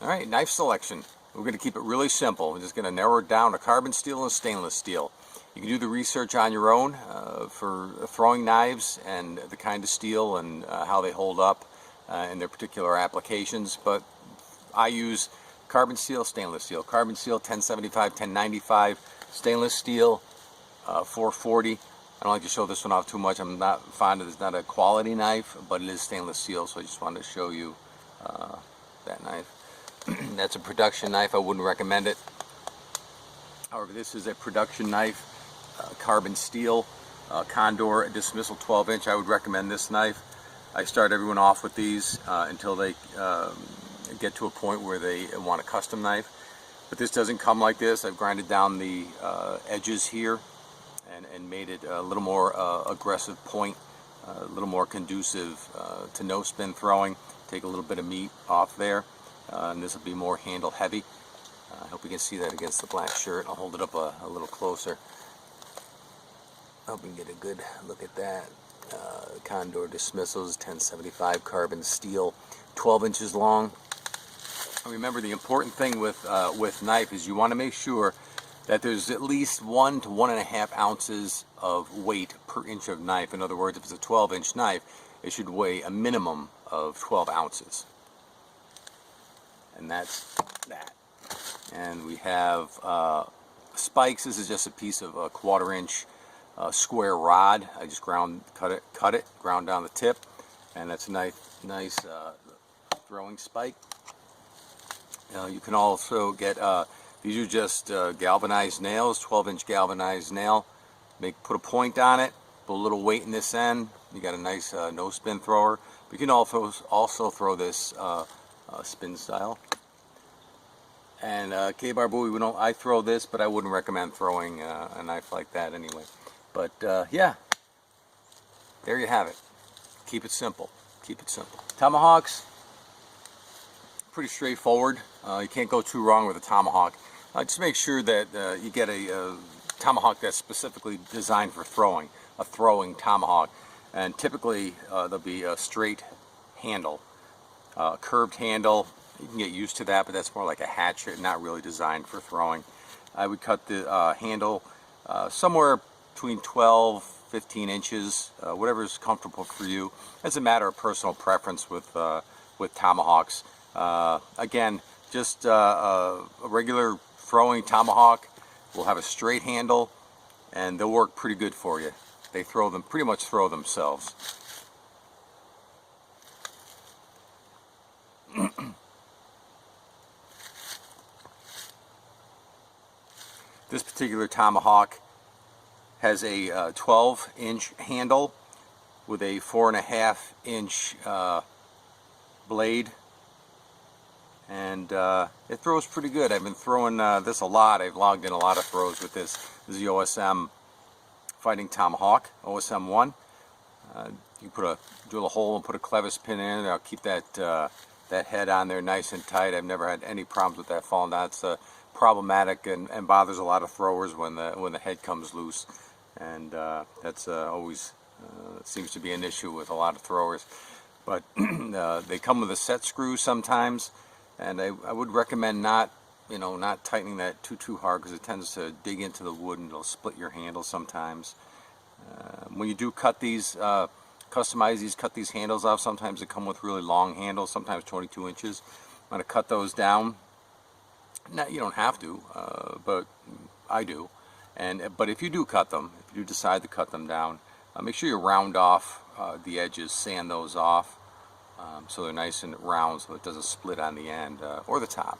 Alright, knife selection. We're going to keep it really simple. We're just going to narrow it down to carbon steel and stainless steel. You can do the research on your own for throwing knives and the kind of steel and how they hold up in their particular applications, but I use carbon steel, stainless steel. Carbon steel 1075, 1095, stainless steel 440. I don't like to show this one off too much. I'm not fond of it. It's not a quality knife, but it is stainless steel, so I just wanted to show you that knife. That's a production knife. I wouldn't recommend it. However, this is a production knife, carbon steel, Condor dismissal 12-inch. I would recommend this knife. I start everyone off with these until they get to a point where they want a custom knife. But this doesn't come like this. I've grinded down the edges here and made it a little more aggressive point, a little more conducive to no spin throwing. Take a little bit of meat off there. And this will be more handle heavy. I hope you can see that against the black shirt. I'll hold it up a little closer. I hope you can get a good look at that. Condor dismissals, 1075 carbon steel, 12 inches long. And remember, the important thing with knife is you want to make sure that there's at least 1 to 1.5 ounces of weight per inch of knife. In other words, if it's a 12-inch knife, it should weigh a minimum of 12 ounces. And that's that. And we have spikes. This is just a piece of a 1/4-inch square rod. I just cut it, ground down the tip, and that's a nice throwing spike. You can also get these are just galvanized nails, 12-inch galvanized nail. Put a point on it, put a little weight in this end. You got a nice no spin thrower. But you can also throw this spin style. And K-bar buoy, I throw this, but I wouldn't recommend throwing a knife like that anyway. But yeah, there you have it. Keep it simple. Keep it simple. Tomahawks, pretty straightforward. You can't go too wrong with a tomahawk. Just make sure that you get a tomahawk that's specifically designed for throwing, a throwing tomahawk. And typically there'll be a straight handle, curved handle. You can get used to that, but that's more like a hatchet, not really designed for throwing. I would cut the handle somewhere between 12-15 inches, whatever is comfortable for you. It's a matter of personal preference with tomahawks. Again, just a regular throwing tomahawk will have a straight handle, and they'll work pretty good for you. They pretty much throw themselves. This particular tomahawk has a 12-inch handle with a 4.5-inch blade, and it throws pretty good. I've been throwing this a lot. I've logged in a lot of throws with this. This is the OSM Fighting Tomahawk, OSM 1. You drill a hole and put a clevis pin in it. I'll keep that head on there nice and tight. I've never had any problems with that falling down. It's problematic and bothers a lot of throwers when the head comes loose, and that's always seems to be an issue with a lot of throwers. But they come with a set screw sometimes, and I would recommend not tightening that too hard, because it tends to dig into the wood and it'll split your handle sometimes. When you do cut these, customize these, cut these handles off, sometimes they come with really long handles, sometimes 22 inches. I'm going to cut those down. Now, you don't have to, but I do. But if you do cut them, if you decide to cut them down, make sure you round off the edges, sand those off, so they're nice and round, so it doesn't split on the end or the top.